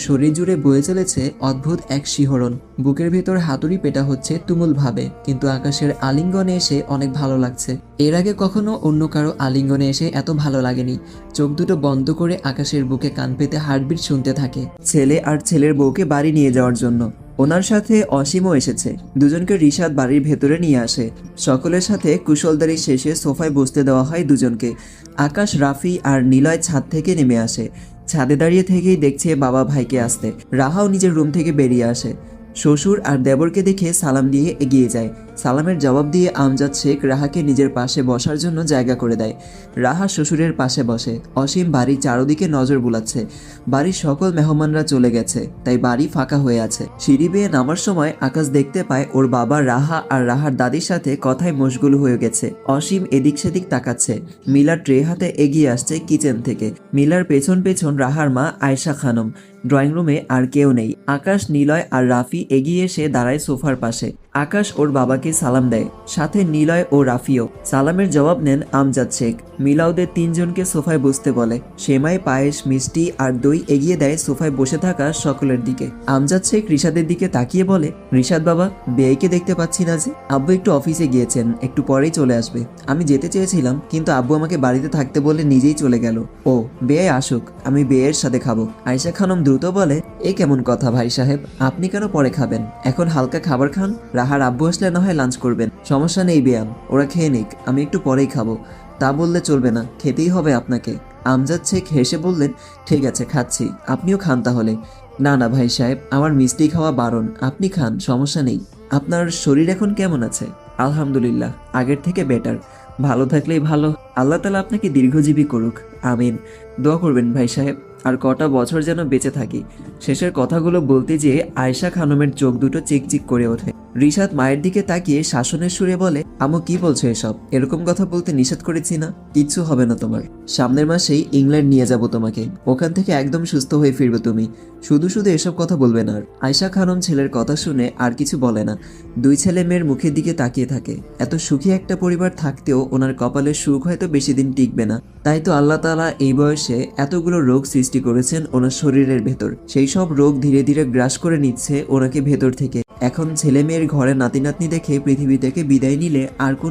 শরীর জুড়ে বয়ে চলেছে অদ্ভুত এক শিহরণ। বুকের ভেতর হাতুড়ি পেটা হচ্ছে তুমুল ভাবে, কিন্তু আকাশের আলিঙ্গনে এসে অনেক ভালো লাগছে। এর আগে কখনো অন্য কারো আলিঙ্গনে এসে এত ভালো লাগেনি। চোখ দুটো বন্ধ করে আকাশের বুকে কান পেতে হার্টবিট শুনতে থাকে। ছেলে আর ছেলের বউকে বাড়ি নিয়ে যাওয়ার জন্য ওনার সাথে অসীমও এসেছে। দুজনকে রিশাদ বাড়ির ভেতরে নিয়ে আসে। সকলের সাথে কুশলদারি শেষে সোফায় বসতে দেওয়া হয় দুজনকে। আকাশ, রাফি আর নিলয় ছাদ থেকে নেমে আসে। ছাদে দাঁড়িয়ে থেকেই দেখছে বাবা ভাইকে আসতে। রাহাও নিজের রুম থেকে বেরিয়ে আসে। শ্বশুর আর দেবরকে দেখে সালাম দিয়ে এগিয়ে যায়। সালামের জবাব দিয়ে আমজাদ শেখ রাহাকে নিজের পাশে বসার জন্য জায়গা করে দেয়। রাহা শ্বশুরের পাশে বসে। অসীম বাড়ির চারদিকে নজর বুলাচ্ছে। বাড়ির সকল মেহমানরা চলে গেছে, তাই বাড়ি ফাঁকা হয়ে আছে। সিঁড়ি বেয়ে নামার সময় আকাশ দেখতে পায় ওর বাবা রাহা আর রাহার দাদির সাথে কথায় মশগুল হয়ে গেছে। অসীম এদিক সেদিক তাকাচ্ছে। মিলা ট্রে হাতে এগিয়ে আসছে কিচেন থেকে। মিলার পেছন পেছন রাহার মা আয়েশা খানম। ড্রয়িং রুমে আর কেউ নেই। আকাশ, নিলয় আর রাফি এগিয়ে এসে দাঁড়ায় সোফার পাশে। আকাশ ওর বাবাকে সালাম দেয়, সাথে নিলয় ও রাফিও। সালামের জবাব নেন আমজাদ শেখ। মিলা ওদের তিনজনকে সোফায় বসতে বলে। সেমাই, পায়েস, মিষ্টি আর দই এগিয়ে দেয় সোফায় বসে থাকা সকলের দিকে। আমজাদ শেখ রিশাদের দিকে তাকিয়ে বলে, রিশাদ বাবা, বেয়াইকে দেখতে পাচ্ছি না যে? আব্বু একটু অফিসে গিয়েছেন, একটু পরেই চলে আসবে। আমি যেতে চেয়েছিলাম, কিন্তু আব্বু আমাকে বাড়িতে থাকতে বলে নিজেই চলে গেল। ও, বেয়াই আসুক, আমি বেয়ের সাথে খাবো। আয়েশা খানম দ্রুত বলে, এ কেমন কথা ভাই সাহেব, আপনি কেন পরে খাবেন? এখন হালকা খাবার খান। রাহার আব্বু আসলে না হয় লাঞ্চ করবেন। সমস্যা নেই বেয়াম, ওরা খেয়ে নিক, আমি একটু পরেই খাবো। তা বললে চলবে না, খেতেই হবে আপনাকে। আমজাদ শেখ হেসে বললেন, ঠিক আছে খাচ্ছি, আপনিও খান তাহলে। না না ভাই সাহেব, আমার মিষ্টি খাওয়া বারণ, আপনি খান, সমস্যা নেই। আপনার শরীর এখন কেমন আছে? আলহামদুলিল্লাহ, আগের থেকে বেটার। ভালো থাকলেই ভালো। আল্লাহ তাআলা আপনাকে দীর্ঘজীবী করুক, আমিন। দোয়া করবেন ভাই সাহেব, আর কটা বছর যেন বেঁচে থাকি। শেষের কথাগুলো বলতে যেয়ে আয়েশা খানমের চোখ দুটো চিকচিক করে ওঠে। রিশাদ মায়ের দিকে তাকিয়ে শাসনের সুরে বলে, আম্মু কি বলছো এসব? এরকম কথা বলতে নিষেধ করেছি না? কিচ্ছু হবে না তোমার। সামনের মাসেই ইংল্যান্ড নিয়ে যাব তোমাকে। ওখান থেকে একদম সুস্থ হয়ে ফিরবে তুমি। শুধু শুধু এসব কথা বলবে না আর। আয়েশা খানম ছেলের কথা শুনে আর কিছু বলে না। দুই ছেলে মেয়ের মুখের দিকে তাকিয়ে থাকে। এত সুখী একটা পরিবার থাকতেও ওনার কপালের সুখ হয়তো বেশি দিন টিকবে না। তাই তো আল্লাহ তাআলা এই বয়সে এতগুলো রোগ সৃষ্টি করেছেন ওনার শরীরের ভেতর। সেই সব রোগ ধীরে ধীরে গ্রাস করে নিচ্ছে ওনাকে ভেতর থেকে। এখন ছেলে মেয়ের ঘরে নাতি নাতনি দেখে পৃথিবী থেকে বিদায় নিলে আর কোনো